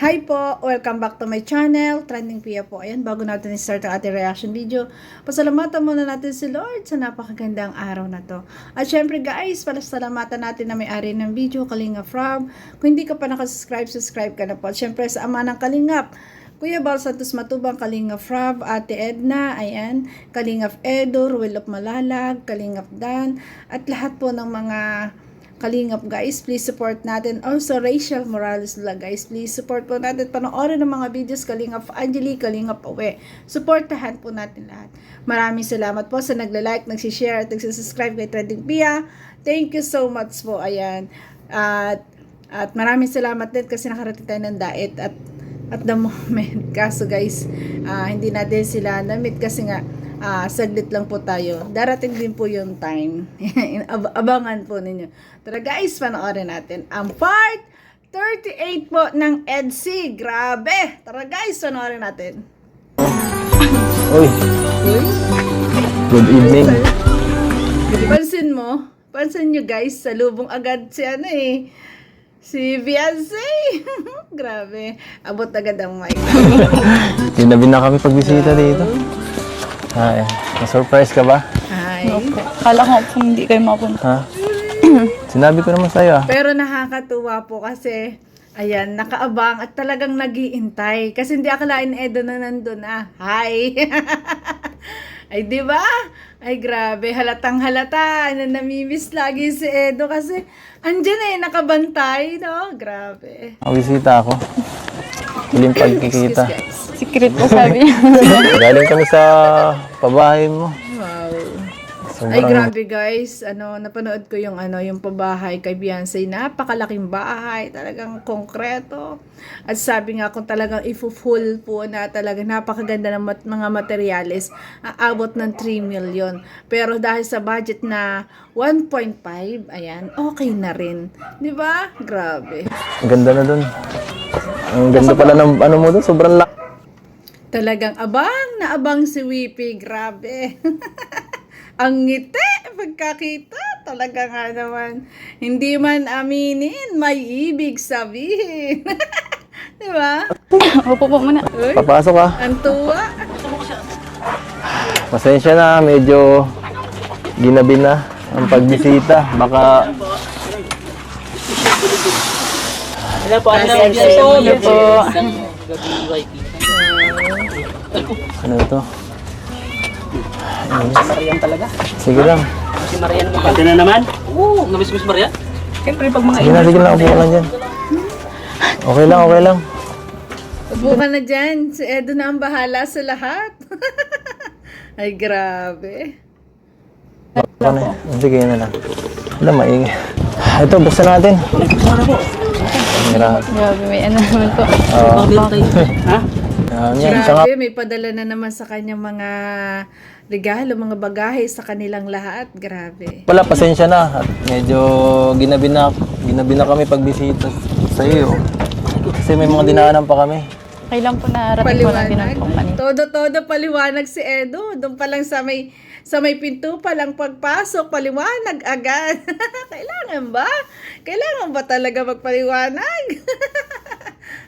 Hi po! Welcome back to my channel, Trending Pia po. Ayan, bago natin i-start ang ating reaction video, pasalamatan muna natin si Lord sa napakagandang araw na to. At syempre guys, pasalamatan natin na may-ari ng video, Kalingap Rob. Kung hindi ka pa nakasubscribe, subscribe ka na po. At syempre sa ama ng Kalingap, Kuya Bal Santos Matubang, Kalingap Rob, Ate Edna, ayan, Kalingap Edo, Ruel of Malalag, Kalingap Dan, at lahat po ng mga Kalingap guys, please support natin. Also, Rachel Morales la guys, please support po natin. Panoorin ng mga videos Kalingap Angeli, Kalingap Awe. Supportahan po natin lahat. Maraming salamat po sa nagla-like, nagsishare, at nagsisubscribe kay Trending Pia. Thank you so much po. Ayan. At maraming salamat din kasi nakarating tayo ng diet at the moment. Kaso guys, hindi natin sila na-meet kasi nga saglit lang po tayo. Darating din po yung time. Abangan po ninyo. Tara guys, panoorin natin ang part 38 po ng EDC. Grabe! Tara guys, panoorin natin. Uy, good evening. Pansin nyo guys, salubong agad si Beyonce. Grabe, abot agad ang mic. Tinabi na kami pagbisita dito. Ay, na-surprise ka ba? Hi. Opo. Kala ko po hindi kayo mapunta. Ha? Sinabi ko naman sa'yo. Pero nakakatuwa po kasi, ayan, nakaabang at talagang nag-iintay. Kasi hindi akalain Edo na nandun Hi! Ay, di ba? Ay, grabe. Halatang halata. Namimiss lagi si Edo kasi andyan nakabantay, no? Grabe. Bisita ako. Huling pagkikita. Excuse guys. Secret po sabi niya. Galing kami sa pabahay mo. Wow. Sobrang... Ay, grabe guys. Napanood ko yung pabahay kay Beyonce. Napakalaking bahay. Talagang konkreto. At sabi nga kung talagang ifu-full po na talagang napakaganda ng mga materyales, aabot ng 3 million. Pero dahil sa budget na 1.5, ayan, okay na rin. Di ba? Grabe. Ganda na dun. Ang ganda pala ng mo dun. Sobrang laki. Talagang abang na abang si Wipi. Grabe. Ang ngiti, pagkakita, talaga nga naman. Hindi man aminin, may ibig sabihin. Di ba? Opo po muna. Uy, Papasok ka. ang tuwa. Pasensya na. Medyo ginabi na ang pagbisita. Baka... Hello po, Hello po. Ano ito? Marian talaga. Sige lang. Si Marian mo. Pati na naman? Oo, namiss-miss Marian. Siyempre, pag mga Sige lang. Upo ka lang dyan. Okay lang. Upo ka na dyan. Si Edo na ang bahala sa lahat. Ay, grabe. Ano? Sige na lang. Wala, maingay. Ito, buksan natin. Grabe. Grabe, may ano naman po. Ha? Grabe, may padala na naman sa kanyang mga regalo, mga bagahe sa kanilang lahat. Grabe. Wala, pasensya na. At medyo ginabi na kami pagbisita sa iyo. Kasi may mga dinaanan pa kami. Kailan po narating po natin ang Paliwanag. company. Todo paliwanag si Edo. Doon pa lang sa may pinto pa lang pagpasok, paliwanag agad. Kailangan ba? Kailangan ba talaga magpaliwanag?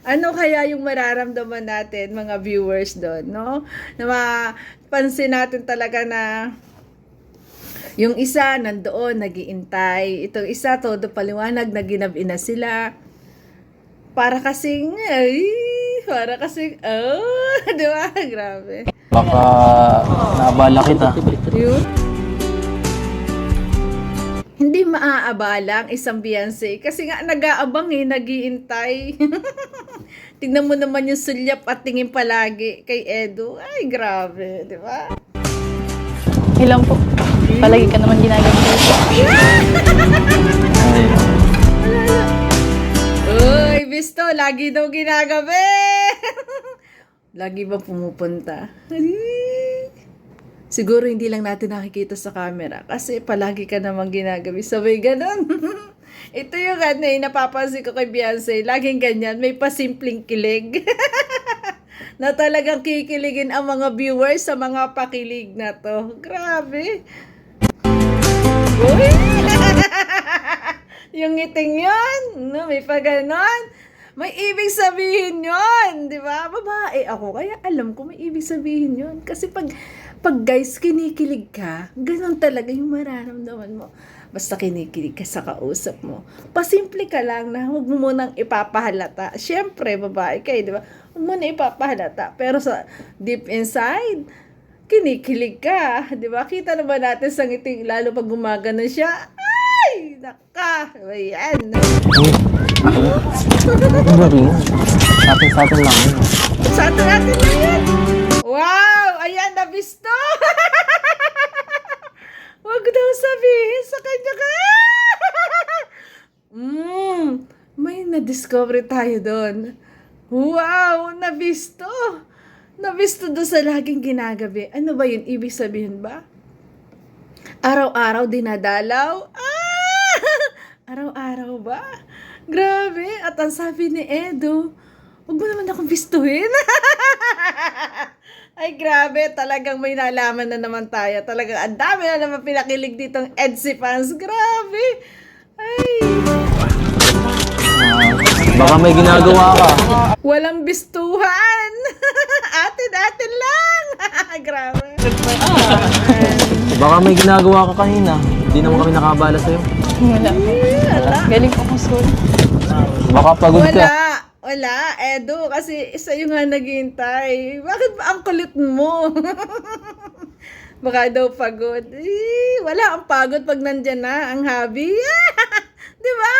Ano kaya yung mararamdaman natin, mga viewers doon, no? Na mapansin natin talaga na yung isa nandoon, nag-iintay. Itong isa, todo paliwanag, naginabi na sila. Para kasing, di ba? Grabe. Baka naabala kita. Yun. Hindi maaabala ang isang Beyonce kasi nga nag-aabang nag-iintay. Tingnan mo naman yung sulyap at tingin palagi kay Edo. Ay, grabe, di ba? Ilan po. Palagi ka naman ginagamit. Uy, Bisto, lagi daw ginagabi. Lagi ba pumupunta? Siguro hindi lang natin nakikita sa camera kasi palagi ka namang ginagabi. Sabay ganun. Ito yung napapansin ko kay Beyonce. Laging ganyan. May pasimpleng kilig. Na talagang kikiligin ang mga viewers sa mga pakilig na to. Grabe. Uy! Yung ngiting yun. No, may pa ganon. May ibig sabihin yun, di ba? Babae ako, kaya alam ko may ibig sabihin yun. Kasi pag guys, kinikilig ka, ganun talaga yung mararamdaman mo. Basta kinikilig ka sa kausap mo. Pasimple ka lang na huwag mo munang ipapahalata. Siyempre, babae kayo, di ba? Huwag mo na ipapahalata. Pero sa deep inside, kinikilig ka. Di ba? Kita naman natin sa ngiti, lalo pag gumagano siya. Ay, naka. Ayan. Ang gabi mo. Sa atin lang yun. Sa atin natin na yan. Wow! Ayan, nabisto! Huwag daw sabihin sa kanya ka. May na-discover tayo doon. Wow! Nabisto! Nabisto doon sa laging ginagabi. Ano ba yun? Ibig sabihin ba? Araw-araw dinadalaw? Araw-araw ba? Grabe! At ang sabi ni Edo, huwag mo naman akong bistuhin. Ay, grabe. Talagang may nalaman na naman tayo. Talagang ang dami na naman pinakilig ditong Edsy fans. Grabe. Ay. Baka may ginagawa ka. Walang bistuhan. Atin-atin lang. Grabe. Baka may ginagawa ka kanina. Hindi naman kami nakabala sa'yo. Wala. Galing po akong school. Baka pagod ka. Wala, Edo, kasi isa yung nga naghihintay. Bakit ba ang kulit mo? Baka daw pagod. Wala ang pagod pag nandyan na ang hubby. Di ba?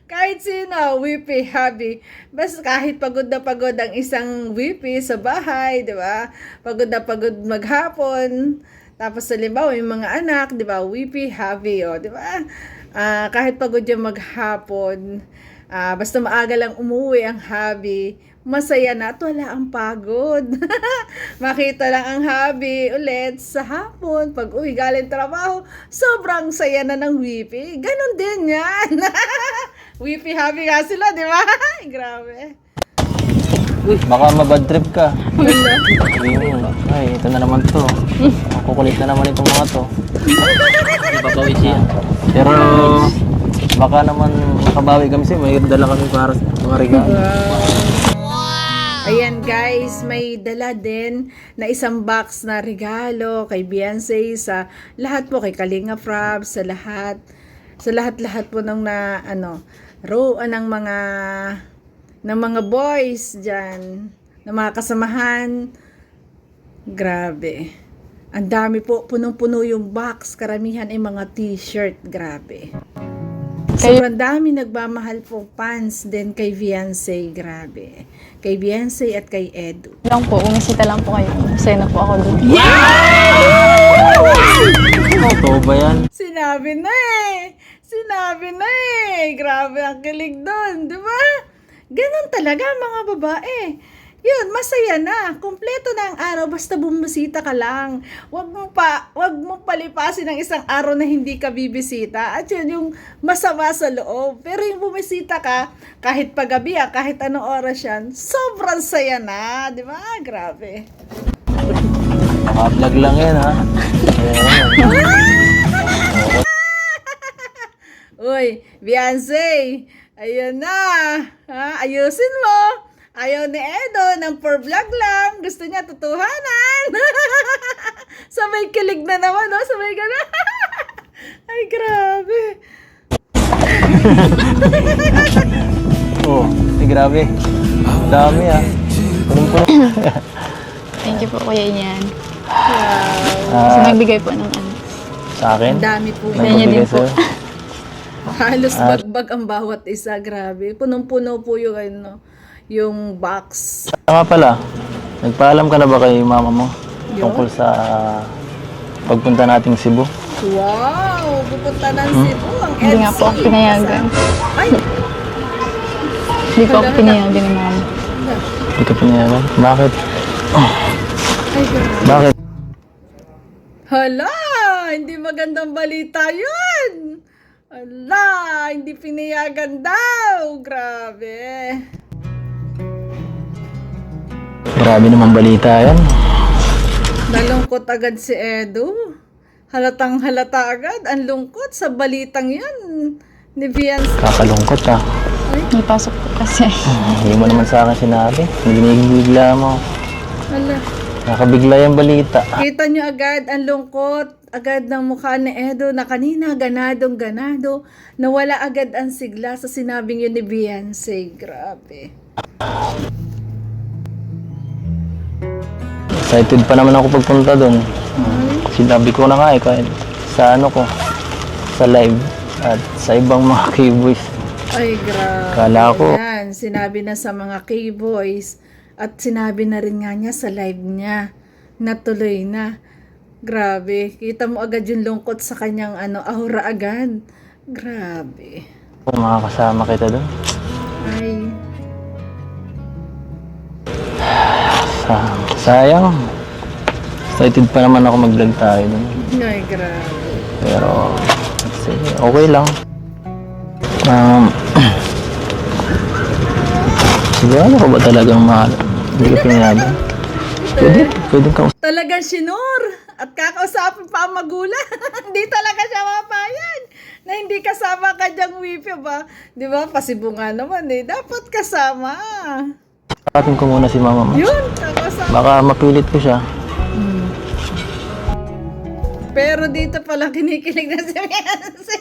Kahit sino, wipi, hubby. Basta kahit pagod na pagod ang isang wipi sa bahay, di ba? Pagod na pagod maghapon. Tapos halimbawa, yung mga anak, di ba? Wipi, hubby, di ba? Kahit pagod yung maghapon, basta maaga lang umuwi ang hubby, masaya na at wala ang pagod. Makita lang ang hubby ulit sa hapon, pag uwi galing trabaho, sobrang saya na ng wipi. Ganon din yan. Wipi, hubby nga sila, di ba? Grabe. Baka mabad trip ka. Wala. Ay, ito na naman to. Kukulit na naman itong mga to. Ipapawi siya. Pero baka naman makabawi kami sa'yo. May dala kami para sa mga regalo. Ayan guys, may dala din na isang box na regalo kay Beyonce, sa lahat po, kay Kalinga Prab, sa lahat po ng ng mga boys dyan, ng mga kasamahan. Grabe. Ang dami po, punong-puno yung box. Karamihan ay mga t-shirt. Grabe. Sobrang dami nagmamahal po fans din kay Beyonce. Grabe. Kay Beyonce at kay Edu. Lang po, umisita lang po kayo. Masaya na po ako doon. Totoo ba yan? Sinabi na eh. Grabe ang kilig doon. Di ba? Ganon talaga mga babae. Yun, masaya na. Kumpleto na ang araw basta bumisita ka lang. Wag mo palipasin ang isang araw na hindi ka bibisita. At yun yung masama sa loob. Pero yung bumisita ka, kahit paggabi, kahit anong oras yan, sobrang saya na. Di ba? Grabe. Naka-vlog lang yan, ha? Uy, Beyonce, ayun na. Ha? Ayusin mo. Ayaw ni Edo ng for vlog lang. Gusto niya tutuhanan. Sabay kilig na naman, no? Sabay gano'n. Ay, grabe. Grabe. Dami, ha? Punong-puno. Thank you po, Kuya Ian. Wow. Kasi nagbigay po ng Sa akin? Ang dami po. Kanya din Nagbibigay po. sa'yo. Halos bagbag ang bawat isa. Grabe. Punong-puno po yung box. Nga pala, nagpaalam ka na ba kay mama mo Yun? tungkol sa pagpunta nating Cebu? Wow! Pupunta ng Cebu ang Hindi nga po ako pinayagan. Ay! Hindi po ako pinayagan ni Mama. Hindi ka pinayagan? Bakit? Ay, grabe. Bakit? Hala! Hindi magandang balita yun! Hala! Hindi pinayagan daw! Grabe! Grabe naman balita yan. Nalungkot agad si Edu. Halatang halata agad. Ang lungkot sa balitang yan. Ni Beyonce. Kakalungkot, ha? Ay, May pasok po kasi. Hindi mo naman sa akin sinabi. Ginigigla mo. Hala. Nakabigla yung balita. Kita nyo agad ang lungkot agad ng mukha ni Edo na kanina ganadong-ganado. Nawala agad ang sigla sa sinabing yun ni Beyonce. Grabe. Excited pa naman ako pagpunta doon. Sinabi ko na nga kahit sa ano ko, sa live at sa ibang mga K-boys. Ay, grabe. Kala ko. Yan, sinabi na sa mga K-boys at sinabi na rin nga niya sa live niya. Natuloy na. Grabe. Kita mo agad yung lungkot sa kanyang aura agad. Grabe. Kung makakasama kita doon. Ay, Sayang. Excited pa naman ako mag-vlog tayo doon. ay, grabe. Pero, sige, okay lang. Sigurado ko ba talagang mahal? Hindi ka pinayagan? Pwede ka Talagang sinur at kakausapin pa ang magulang. Hindi talaga siya mapayag na hindi kasama kanyang wifi ba? Di ba? Pasibo nga naman eh. Dapat kasama. Kapatin ko muna si mama mo. Yun, kakausapin. Baka mapilit ko siya. Pero dito pala kinikilig na si Beyonce.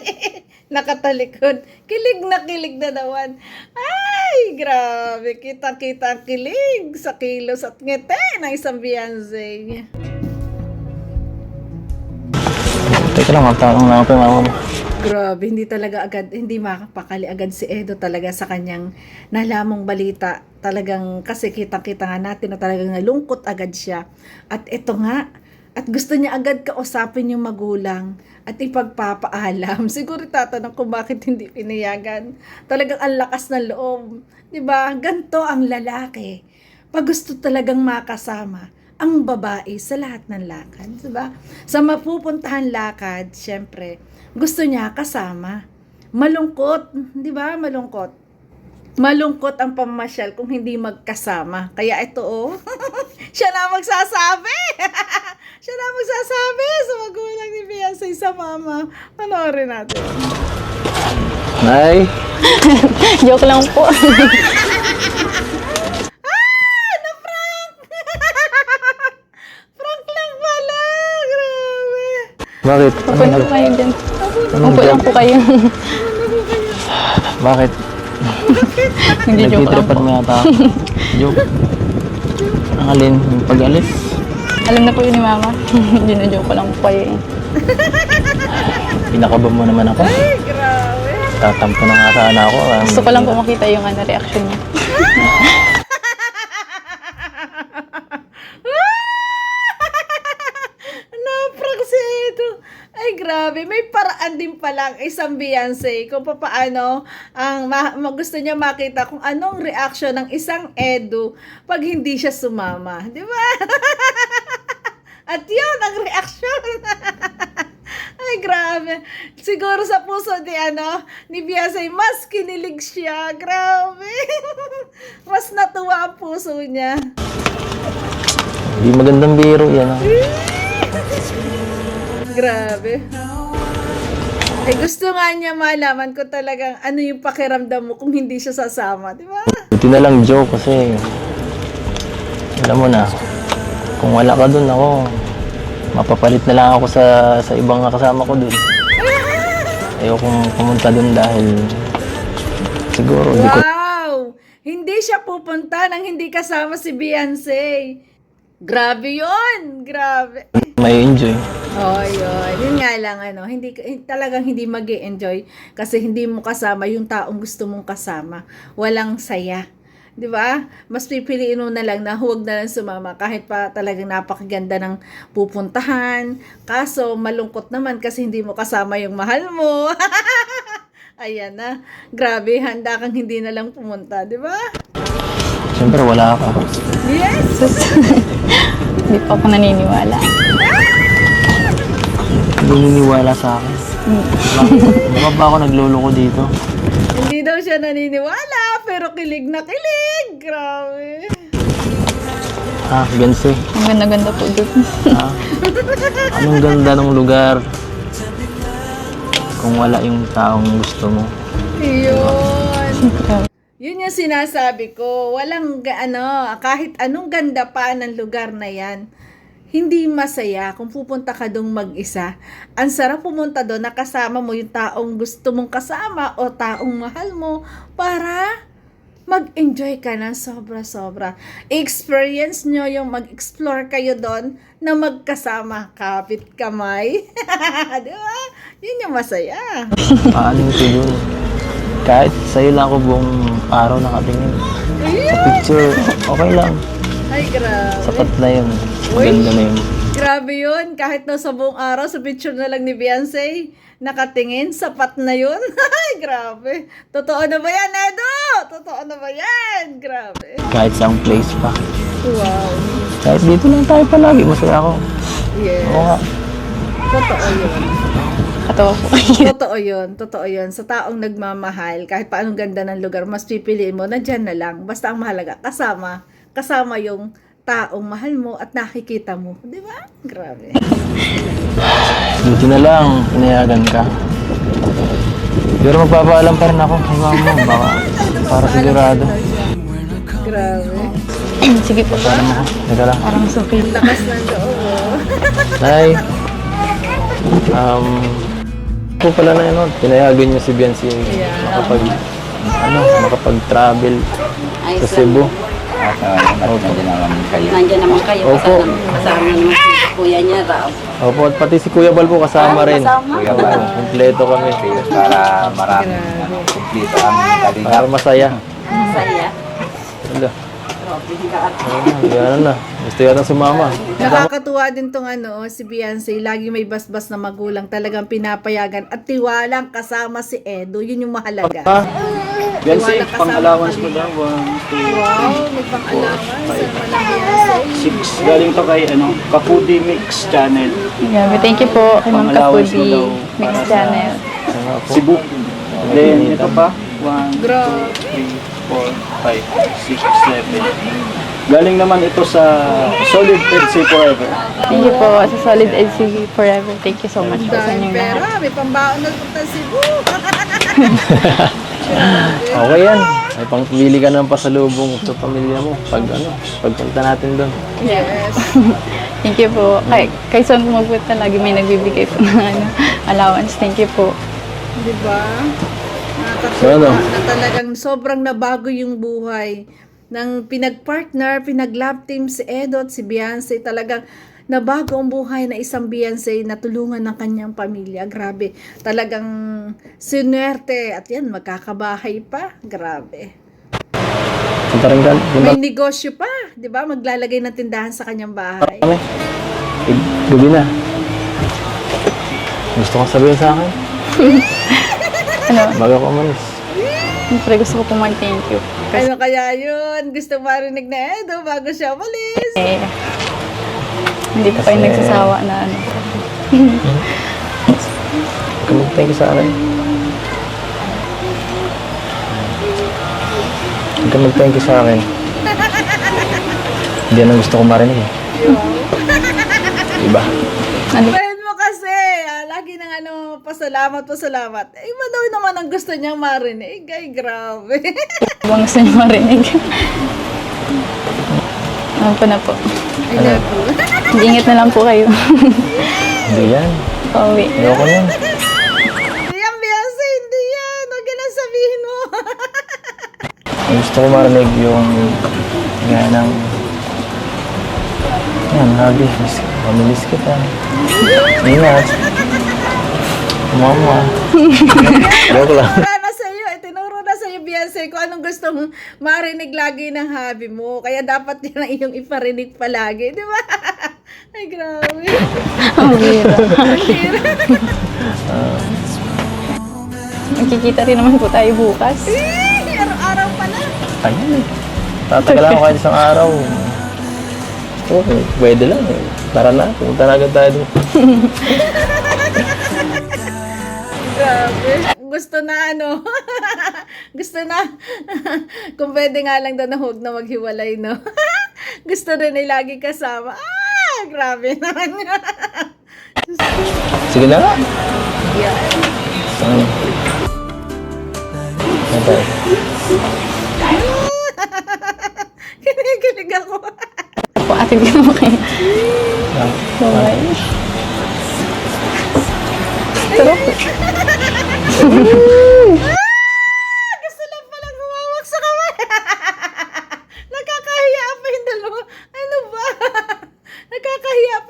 Nakatalikod. Kilig na naman. Ay, grabe. Kita-kita ang kilig sa kilos at ngete ng isang Beyonce. Teka lang, magtanong lang ako kay mama mo. Grabe, hindi makapakali agad si Edo talaga sa kanyang nalamang balita. Talagang kasi kita-kita nga natin na talagang nalungkot agad siya. At ito nga, at gusto niya agad kausapin yung magulang at ipagpapaalam. Siguro tatanong kung bakit hindi pinayagan. Talagang ang lakas ng loob. 'Di ba? Ganto ang lalaki. Pag gusto talagang makasama ang babae sa lahat ng lakad, 'di ba? Sa mapupuntahan lakad, syempre, gusto niya kasama. Malungkot, 'di ba? Malungkot. Malungkot ang pamasyal kung hindi magkasama. Kaya ito siya na magsasabi. Siya na magsasabi sa magulang ni Beyonce sa mama. Panoorin natin. Nay! Joke lang po. Na-prank! Prank lang pala. Grabe. Bakit? Upo na po kayo dyan. Upo lang po kayo. Bakit? Nagjo-joke lang Nagtitripan po. mo yata ako. Joke. Ang alin? Yung pag-alis? Alam na po yun ni Mama. Gino-joke ko lang po kayo eh. Pinakaba mo naman ako. Ay, grabe. Tatampo na nga sana ako. Gusto ko lang po makita yung reaction niya. Na-prank si Edo. Ay, grabe. May paraan din palang isang Beyonce kung paano gusto niya makita kung anong reaction ng isang Edo pag hindi siya sumama. Di ba? At yun ang reaction. Ay, grabe. Siguro sa puso ni Beyonce, mas kinilig siya. Grabe. Mas natuwa ang puso niya. Hindi magandang biro yan. Grabe. Ay, gusto nga niya malaman ko talagang ano yung pakiramdam mo kung hindi siya sasama. Di ba? Buti na lang joke kasi alam mo na, kung wala ka dun ako, mapapalit na lang ako sa ibang kasama ko dun. Ayokong pumunta dun dahil siguro di ko Wow! Hindi siya pupunta nang hindi kasama si Beyonce. Grabe yun! Grabe. may enjoy. Oh, yun. Yun nga lang, talagang hindi mag-enjoy kasi hindi mo kasama yung taong gusto mong kasama. Walang saya. 'Di ba? Mas pipiliin mo na lang na huwag na lang sumama kahit pa talagang napakaganda ng pupuntahan. Kaso malungkot naman kasi hindi mo kasama yung mahal mo. Ayan na. Grabe, handa kang hindi na lang pumunta, 'di ba? Siyempre wala ka. Yes. Hindi pa ako naniniwala. Hindi niniwala sa akin. Bakit ba ako nagluloko dito? Hindi daw siya naniniwala, pero kilig na kilig. Grabe. Beyonce. Ang ganda-ganda po doon. Anong ganda ng lugar kung wala yung taong gusto mo. Yun. Yun yung sinasabi ko. Walang, kahit anong ganda pa ng lugar na yan, hindi masaya kung pupunta ka doon mag-isa. Ang sarap pumunta doon na kasama mo yung taong gusto mong kasama o taong mahal mo para mag-enjoy ka ng sobra-sobra. Experience nyo yung mag-explore kayo doon na magkasama, kapit kamay. Di ba? Yun yung masaya. Paano ko dun? Kahit sa'yo lang ako buong araw nakatingin. Sa picture, okay lang. Ay, grabe. Sapat na yun. Maganda na yun. Grabe yun. Kahit na sa buong araw, sa picture na lang ni Beyonce, nakatingin, sapat na yun. Ay, grabe. Totoo na ba yan, Edo? Totoo na ba yan? Grabe. Kahit sa place pa. Wow. Kahit dito lang tayo palagi, masaya ako. Yes. Oo nga. Totoo yun. Katawa po. Totoo yun. Totoo yun. Sa taong nagmamahal, kahit paanong ganda ng lugar, mas pipiliin mo, nandyan na lang. Basta ang mahalaga, kasama yung taong mahal mo at nakikita mo. Di ba? Grabe. Buti na lang, inayagan ka. Pero magpapaalam pa rin ako kay mama mo, baka para sigurado. Grabe. Sige po. Paano mo? Teka lang. Parang sukil. Lakas ng loob, oh. Nay, po pala na yun, pinayagan niyo si Biancy makapag-travel sa Cebu. Nandiyan naman kayo, Opo. kasama naman si kuya niya raw. Opo, at pati si Kuya Bal po kasama rin. Kuya Bal. Kompleto kami. Para marami kumplito ang kalingap. Para masaya. Saya. Wala. Yan na. Gusto yata sumama. Nakakatuwa din tong si Beyonce, lagi may basbas na magulang, talagang pinapayagan at tiwalang kasama si Edo, yun yung mahalaga. Beyonce, Tiwala kasama pang-allowance mo mo daw. 1, 2, Wow, may pang-allowance sa malang Beyonce. 6. Galing to kay Kapudi Mix Channel. Grabe, thank you po kay Ma'am Pang-allowance mo Kapudi daw Mix para sa- Channel. Cebu. Then, ito pa. 1, 2, Grabe. 3, 4, 5, 6, 7. Galing naman ito sa Solid Petsy Forever. Thank you po sa Solid LC Forever. Thank you so much po sa Dahil inyong lahat. pera, may pambaon na punta Cebu. Okay yan. May pangpili ka ng pasalubong sa pamilya mo pagpunta natin doon. Yes. Thank you po. Kay Son Pumapunta, lagi may nagbibigay po ng allowance. Thank you po. Di ba? So, Nakakatuwa na talagang sobrang nabago yung buhay ng pinag-partner, pinag-love team si Edo at si Beyonce. Talagang nabago ang buhay na isang Beyonce na tulungan ng kanyang pamilya. Grabe. Talagang sinuwerte. At yan, magkakabahay pa. Grabe. Punta rin ka. May negosyo pa. Di ba? Maglalagay ng tindahan sa kanyang bahay. Kami. Gabi na. Gusto kong sabihin sa akin. Ano? Bago ko umalis. Siyempre gusto ko po mag-thank you. Ano kaya yun? Gusto marinig na Edo bago siya umalis. Hindi po kayo nagsasawa na Thank you sa akin. Huwag ka mag-thank you sa akin. Hindi yan ang gusto ko marinig eh. Diba? Friend mo kasi, lagi nang pasalamat. Iba daw naman ang gusto niyang marinig. Ay, grabe. Ibang gusto niyo marinig. Ano po na po. Ay, naku. Ingat na lang po kayo. Hindi yan. Pauwi. Ayoko yan. Hindi yan, Beyonce, hindi yan. Huwag ka lang sabihin mo. Ang gusto ko marinig yung gaya ng yan, habi. Mamilis kita. Ingat. Mama. Joke lang. Tinuro na sa iyo, Beyonce, kung anong gustong marinig lagi ng hobby mo. Kaya dapat yan ang iyong iparinig palagi, di ba? Ay, grabe. Ang bira. Magkikita rin naman po tayo bukas. Araw-araw pala. Ayun eh. Tatagal ako kahit isang araw. Okay, pwede lang eh. Tara na, pumunta na agad tayo doon. Grabe. Gusto na gusto na, kung pwede nga lang daw na huwag na maghiwalay, no? Gusto rin ay lagi kasama. Grabe naman yun. Sige na nga. Yan. Ano tayo? Kinikilig ako. Po, atid ka mo kayo. Bye. Sarap. Gusto lang palang humawak sa kamay. Nakakahiya pa yung dalawa. Ano ba? Nakakahiya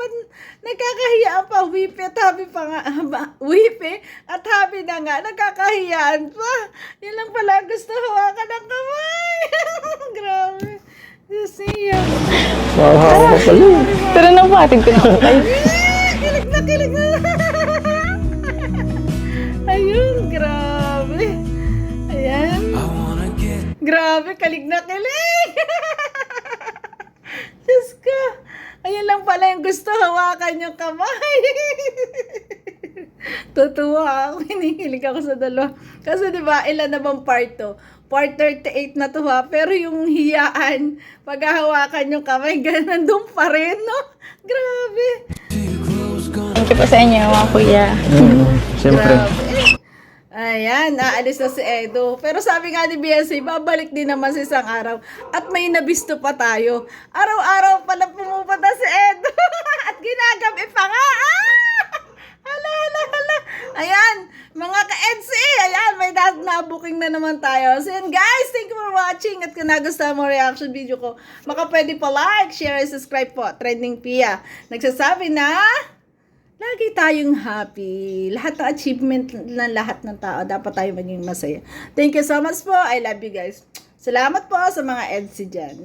pa. Wipi at habi pa nga. Wipi at habi na nga. Nakakahiyaan pa. Yun lang pala gusto hawakan ng kamay. Grabe. Siya. Wow, ka pala. Tara na po, atid ko na po kayo. Kilig na kilig na. Ayun, grabe. Ayan. Grabe, kalig na kilig. Diyos ko. Ayun lang pala yung gusto hawakan yung kamay. Tutuwa ako, hinihilig ako sa dalawa. Kasi diba, ilan na bang part to? Part 38 na to ha, pero yung hiyaan, paghahawakan yung kamay, ganun doon pa rin, no? Grabe. Thank you po sa inyo, mga kuya. Siyempre. Grabe. Ayan, aalis na si Edo. Pero sabi nga ni BSA, babalik din naman sa isang araw. At may nabisto pa tayo. Araw-araw pala pumupunta si Edo. At ginagabi pa nga. Hala. Ayan, mga ka-EDC. Ayan, may na-booking na naman tayo. So yun guys, thank you for watching. At kung nagustuhan mo reaction video ko, baka pwede pa like, share, and subscribe po. Trending Pia. Nagsasabi na lagi tayong happy. Lahat ng achievement ng lahat ng tao, dapat tayo maging masaya. Thank you so much po. I love you guys. Salamat po sa mga EDC dyan.